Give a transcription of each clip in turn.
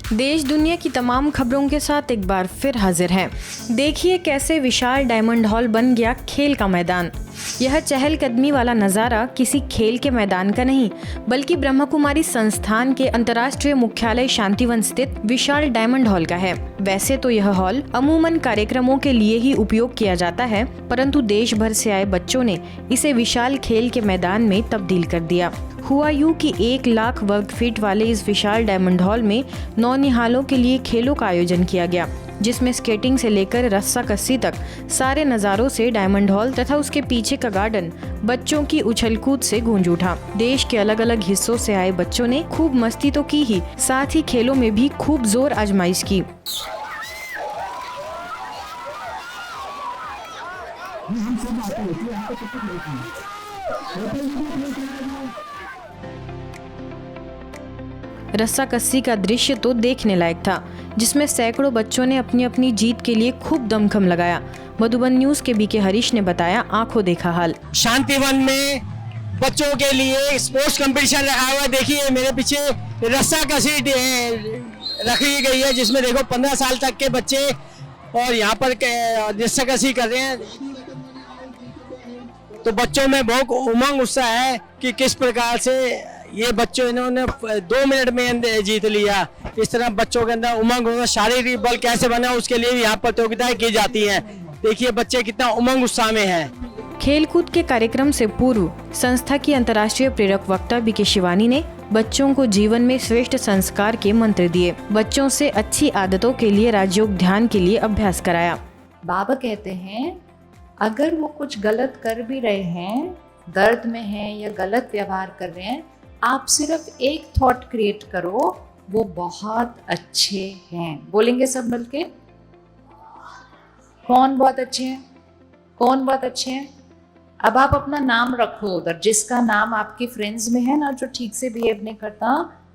देश दुनिया की तमाम खबरों के साथ एक बार फिर हाजिर हैं। देखिए कैसे विशाल डायमंड हॉल बन गया खेल का मैदान। यह चहलकदमी वाला नज़ारा किसी खेल के मैदान का नहीं, बल्कि ब्रह्मा कुमारी संस्थान के अंतर्राष्ट्रीय मुख्यालय शांतिवन स्थित विशाल डायमंड हॉल का है। वैसे तो यह हॉल अमूमन कार्यक्रमों के लिए ही उपयोग किया जाता है, परंतु देश भर से आए बच्चों ने इसे विशाल खेल के मैदान में तब्दील कर दिया। हुआ यूं कि 1 लाख वर्ग फीट वाले इस विशाल डायमंड हॉल में नौनिहालों के लिए खेलों का आयोजन किया गया, जिसमें स्केटिंग से लेकर रस्साकस्सी तक सारे नज़ारों से डायमंड हॉल तथा उसके पीछे का गार्डन बच्चों की उछलकूद से गूंज उठा। देश के अलग अलग हिस्सों से आए बच्चों ने खूब मस्ती तो की ही, साथ ही खेलों में भी खूब जोर आजमाइश की। रस्साकस्सी का दृश्य तो देखने लायक था, जिसमें सैकड़ों बच्चों ने अपनी अपनी जीत के लिए खूब दमखम लगाया। मधुबन न्यूज के बीके हरीश ने बताया आंखों देखा हाल। शांतिवन में बच्चों के लिए स्पोर्ट्स कंपटीशन रखा हुआ। देखिए मेरे पीछे रस्साकस्सी रखी गई है, जिसमें देखो 15 साल तक के बच्चे और यहाँ पर रस्साकस्सी कर रहे हैं। तो बच्चों में बहुत उमंग उत्साह है कि किस प्रकार से ये बच्चों इन्होंने 2 मिनट में जीत लिया। इस तरह बच्चों के अंदर उमंग होना, शारीरिक बल कैसे बना उसके लिए भी यहाँ प्रतियोगिताएं की जाती हैं। देखिए बच्चे कितना उमंग उत्साह में हैं। खेलकूद के कार्यक्रम से पूर्व संस्था की अंतर्राष्ट्रीय प्रेरक वक्ता बीके शिवानी ने बच्चों को जीवन में श्रेष्ठ संस्कार के मंत्र दिए। बच्चों से अच्छी आदतों के लिए राजयोग ध्यान के लिए अभ्यास कराया। बाबा कहते हैं अगर वो कुछ गलत कर भी रहे हैं, दर्द में हैं या गलत व्यवहार कर रहे हैं, आप सिर्फ एक थॉट क्रिएट करो, वो बहुत अच्छे हैं। बोलेंगे सब मिलके, कौन बहुत अच्छे हैं, कौन बहुत अच्छे हैं। अब आप अपना नाम रखो उधर, जिसका नाम आपके फ्रेंड्स में है ना, जो ठीक से बिहेव नहीं करता,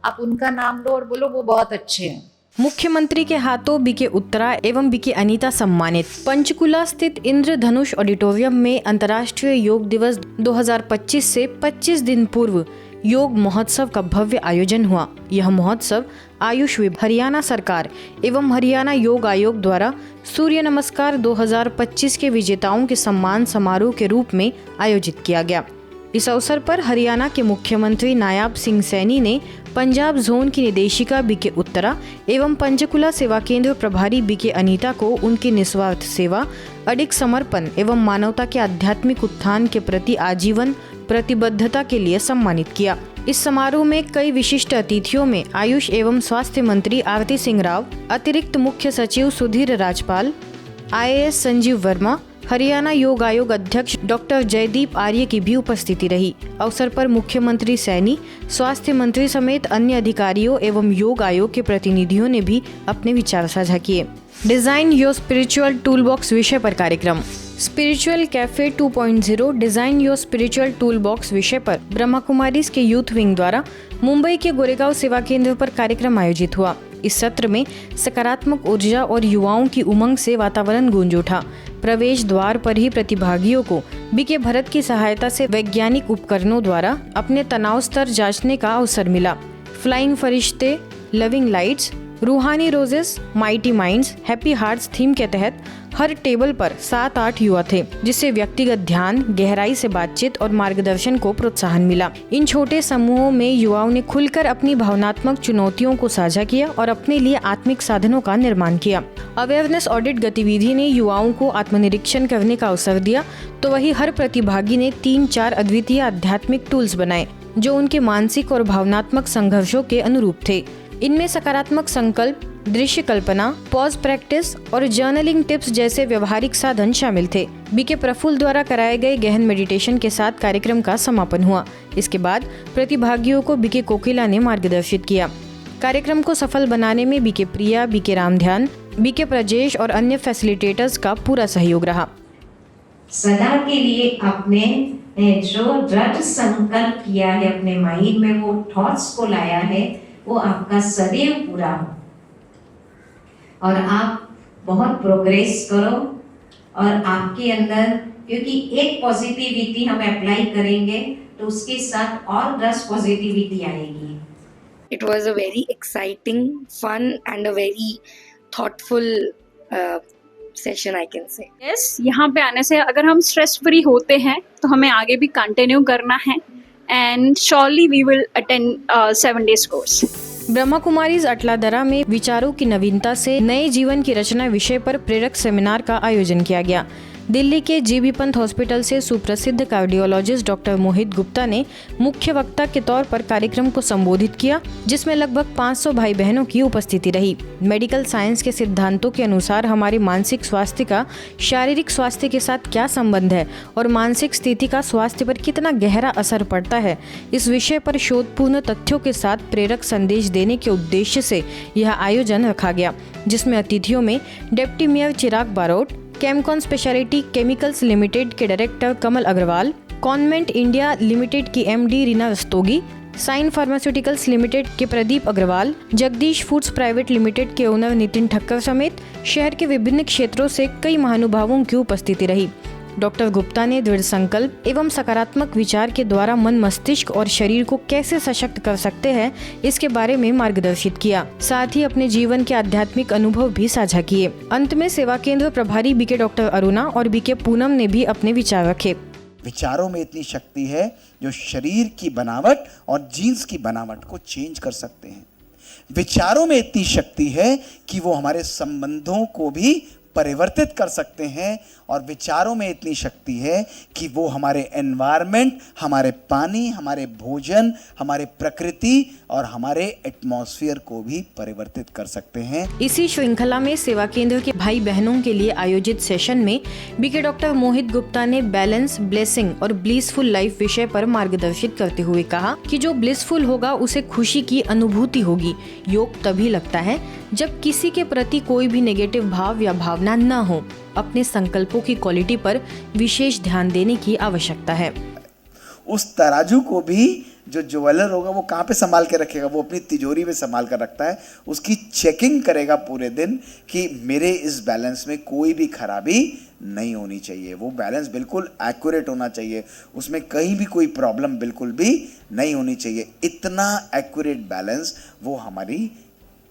आप उनका नाम लो और बोलो वो बहुत अच्छे हैं। मुख्यमंत्री के हाथों बीके उत्तरा एवं बीके अनीता सम्मानित। पंचकुला स्थित इंद्रधनुष ऑडिटोरियम में अंतर्राष्ट्रीय योग दिवस 2025 से 25 दिन पूर्व योग महोत्सव का भव्य आयोजन हुआ। यह महोत्सव आयुष विभाग, हरियाणा सरकार एवं हरियाणा योग आयोग द्वारा सूर्य नमस्कार 2025 के विजेताओं के सम्मान समारोह के रूप में आयोजित किया गया। इस अवसर पर हरियाणा के मुख्यमंत्री नायाब सिंह सैनी ने पंजाब जोन की निदेशिका बीके उत्तरा एवं पंचकुला सेवा केंद्र प्रभारी बीके अनीता को उनकी निस्वार्थ सेवा, अडिग समर्पण एवं मानवता के आध्यात्मिक उत्थान के प्रति आजीवन प्रतिबद्धता के लिए सम्मानित किया। इस समारोह में कई विशिष्ट अतिथियों में आयुष एवं स्वास्थ्य मंत्री आरती सिंह राव, अतिरिक्त मुख्य सचिव सुधीर राजपाल, IAS संजीव वर्मा, हरियाणा योग आयोग अध्यक्ष डॉक्टर जयदीप आर्य की भी उपस्थिति रही। अवसर पर मुख्यमंत्री सैनी, स्वास्थ्य मंत्री समेत अन्य अधिकारियों एवं योग आयोग के प्रतिनिधियों ने भी अपने विचार साझा किए। Design your spiritual tool box विषय पर कार्यक्रम। Spiritual cafe 2.0 design your spiritual tool box विषय पर ब्रह्मा कुमारीज के यूथ विंग द्वारा मुंबई के गोरेगांव सेवा केंद्र पर कार्यक्रम आयोजित हुआ। इस सत्र में सकारात्मक ऊर्जा और युवाओं की उमंग से वातावरण गूंज उठा। प्रवेश द्वार पर ही प्रतिभागियों को बीके भरत की सहायता से वैज्ञानिक उपकरणों द्वारा अपने तनाव स्तर जांचने का अवसर मिला। फ्लाइंग फरिश्ते, लविंग लाइट्स, रूहानी roses, mighty minds, happy hearts theme के तहत हर टेबल पर 7-8 युवा थे, जिससे व्यक्तिगत ध्यान, गहराई से बातचीत और मार्गदर्शन को प्रोत्साहन मिला। इन छोटे समूहों में युवाओं ने खुलकर अपनी भावनात्मक चुनौतियों को साझा किया और अपने लिए आत्मिक साधनों का निर्माण किया। अवेयरनेस ऑडिट गतिविधि ने युवाओं को आत्मनिरीक्षण करने का अवसर दिया, तो वही हर प्रतिभागी ने 3-4 अद्वितीय आध्यात्मिक टूल्स बनाए, जो उनके मानसिक और भावनात्मक संघर्षों के अनुरूप थे। इनमें सकारात्मक संकल्प, दृश्य कल्पना, पॉज प्रैक्टिस और जर्नलिंग टिप्स जैसे व्यवहारिक साधन शामिल थे। बीके प्रफुल्ल द्वारा कराए गए गहन मेडिटेशन के साथ कार्यक्रम का समापन हुआ। इसके बाद प्रतिभागियों को बीके कोकिला ने मार्गदर्शित किया। कार्यक्रम को सफल बनाने में बीके प्रिया, बीके रामध्यान, बीके प्रजेश और अन्य फैसिलिटेटर्स का पूरा सहयोग रहा। सदा के लिए आपने जो दृढ़ संकल्प किया है, अपने माइंड में वो थॉट्स को लाया है, वो आपका सदैव पूरा हो और आप बहुत प्रोग्रेस करो। और आपके अंदर, क्योंकि एक पॉजिटिविटी हम अप्लाई करेंगे तो उसके साथ और 10 पॉजिटिविटी आएगी। It was a very exciting, fun and a very thoughtful session, I can say. Yes, यहाँ पे आने से अगर हम स्ट्रेस फ्री होते हैं तो हमें आगे भी कंटिन्यू करना है and surely we will attend 7 days course. Brahma Kumaris Atladara में विचारों की नवीनता से नए जीवन की रचना विषय पर प्रेरक सेमिनार का आयोजन किया गया। दिल्ली के जीबी पंत हॉस्पिटल से सुप्रसिद्ध कार्डियोलॉजिस्ट डॉक्टर मोहित गुप्ता ने मुख्य वक्ता के तौर पर कार्यक्रम को संबोधित किया, जिसमें लगभग 500 भाई बहनों की उपस्थिति रही। मेडिकल साइंस के सिद्धांतों के अनुसार हमारे मानसिक स्वास्थ्य का शारीरिक स्वास्थ्य के साथ क्या संबंध है और मानसिक स्थिति का स्वास्थ्य पर कितना गहरा असर पड़ता है, इस विषय पर शोधपूर्ण तथ्यों के साथ प्रेरक संदेश देने के उद्देश्य से यह आयोजन रखा गया, जिसमें अतिथियों में deputy mayor Chirag Barot, Chemcon speciality chemicals limited के director Kamal Agarwal, convent India limited की MD Reena Rastogi, sign pharmaceuticals limited के Pradeep Agarwal, Jagdish foods private limited के ओनर नितिन ठक्कर समेत शहर के विभिन्न क्षेत्रों से कई महानुभावों की उपस्थिति रही। डॉक्टर गुप्ता ने दृढ़ संकल्प एवं सकारात्मक विचार के द्वारा मन, मस्तिष्क और शरीर को कैसे सशक्त कर सकते हैं, इसके बारे में मार्गदर्शित किया। साथ ही अपने जीवन के आध्यात्मिक अनुभव भी साझा किए। अंत में सेवा केंद्र प्रभारी बीके डॉक्टर अरुणा और बीके पूनम ने भी अपने विचार रखे। विचारों में इतनी शक्ति है जो शरीर की बनावट और जीन्स की बनावट को चेंज कर सकते हैं। विचारों में इतनी शक्ति है कि वो हमारे संबंधों को भी परिवर्तित कर सकते हैं, और विचारों में इतनी शक्ति है कि वो हमारे एनवायरनमेंट, हमारे पानी, हमारे भोजन, हमारे प्रकृति और हमारे एटमॉस्फेयर को भी परिवर्तित कर सकते हैं। इसी श्रृंखला में सेवा केंद्र के भाई बहनों के लिए आयोजित सेशन में बीके डॉक्टर मोहित गुप्ता ने बैलेंस, ब्लेसिंग और ब्लिसफुल लाइफ विषय पर मार्गदर्शित करते हुए कहा कि जो ब्लिसफुल होगा उसे खुशी की अनुभूति होगी। योग तभी लगता है जब किसी के प्रति कोई भी नेगेटिव भाव या भावना न हो। अपने संकल्पों की क्वालिटी पर विशेष ध्यान देने की आवश्यकता है। उस तराजू को भी जो ज्वेलर होगा वो कहाँ पे संभाल के रखेगा? वो अपनी तिजोरी में संभाल कर रखता है। उसकी चेकिंग करेगा पूरे दिन कि मेरे इस बैलेंस में कोई भी खराबी नहीं होनी चाहिए। वो बैलेंस बिल्कुल एक्यूरेट होना चाहिए, उसमें कहीं भी कोई प्रॉब्लम बिल्कुल भी नहीं होनी चाहिए। इतना एक्यूरेट बैलेंस वो हमारी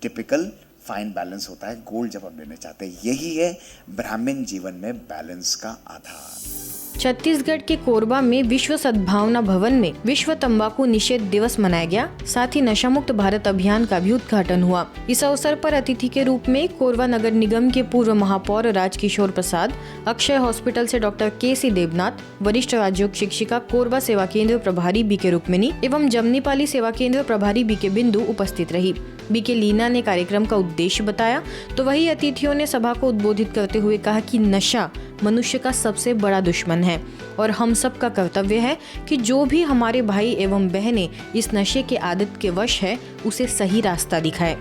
टिपिकल फाइन बैलेंस होता है, गोल्ड जब हम लेने चाहते हैं। यही है ब्राह्मण जीवन में बैलेंस का आधार। छत्तीसगढ़ के कोरबा में विश्व सद्भावना भवन में विश्व तंबाकू निषेध दिवस मनाया गया। साथ ही नशा मुक्त भारत अभियान का भी उद्घाटन हुआ। इस अवसर पर अतिथि के रूप में कोरबा नगर निगम के पूर्व महापौर राजकिशोर प्रसाद, अक्षय हॉस्पिटल से डॉक्टर के.सी. देवनाथ, वरिष्ठ राजयोग शिक्षिका कोरबा सेवा केंद्र प्रभारी बीके रुक्मिनी एवं जमनीपाली सेवा केंद्र प्रभारी बीके बिंदु उपस्थित रही। बीके लीना ने कार्यक्रम का उद्देश्य बताया, तो वही अतिथियों ने सभा को उद्बोधित करते हुए कहा कि नशा मनुष्य का सबसे बड़ा दुश्मन है और हम सब का कर्तव्य है कि जो भी हमारे भाई एवं बहनें इस नशे के आदत के वश है उसे सही रास्ता दिखाए।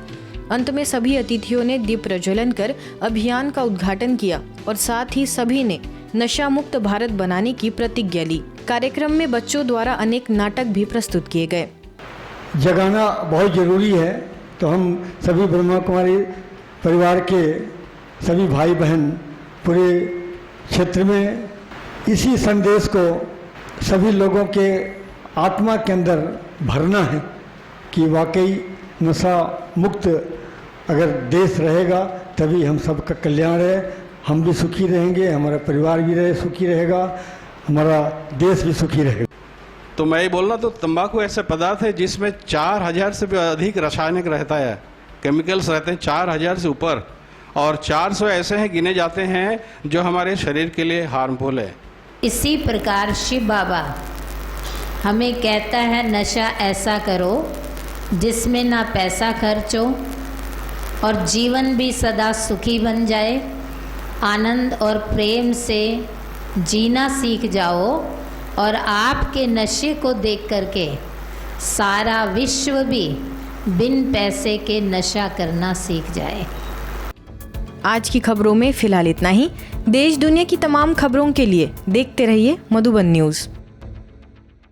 अंत में सभी अतिथियों ने दीप प्रज्वलन कर अभियान का उद्घाटन किया और साथ ही सभी ने नशा मुक्त भारत बनाने की प्रतिज्ञा ली। कार्यक्रम में बच्चों द्वारा अनेक नाटक भी प्रस्तुत किए गए। जगाना बहुत जरूरी है, तो हम सभी ब्रह्मा कुमारी परिवार के सभी भाई बहन पूरे क्षेत्र में इसी संदेश को सभी लोगों के आत्मा के अंदर भरना है कि वाकई नशा मुक्त अगर देश रहेगा तभी हम सबका कल्याण है। हम भी सुखी रहेंगे, हमारा परिवार भी सुखी रहेगा, हमारा देश भी सुखी रहेगा। तो मैं ये बोलना, तो तंबाकू ऐसा पदार्थ है जिसमें 4000 से भी अधिक रासायनिक रहता है, केमिकल्स रहते हैं 4000 से ऊपर, और 400 ऐसे हैं गिने जाते हैं जो हमारे शरीर के लिए हार्मफुल है। इसी प्रकार शिव बाबा हमें कहता है नशा ऐसा करो जिसमें ना पैसा खर्च हो और जीवन भी सदा सुखी बन जाए, आनंद और प्रेम से जीना सीख जाओ और आपके नशे को देख करके सारा विश्व भी बिन पैसे के नशा करना सीख जाए। आज की खबरों में फिलहाल इतना ही। देश दुनिया की तमाम खबरों के लिए देखते रहिए मधुबन न्यूज़।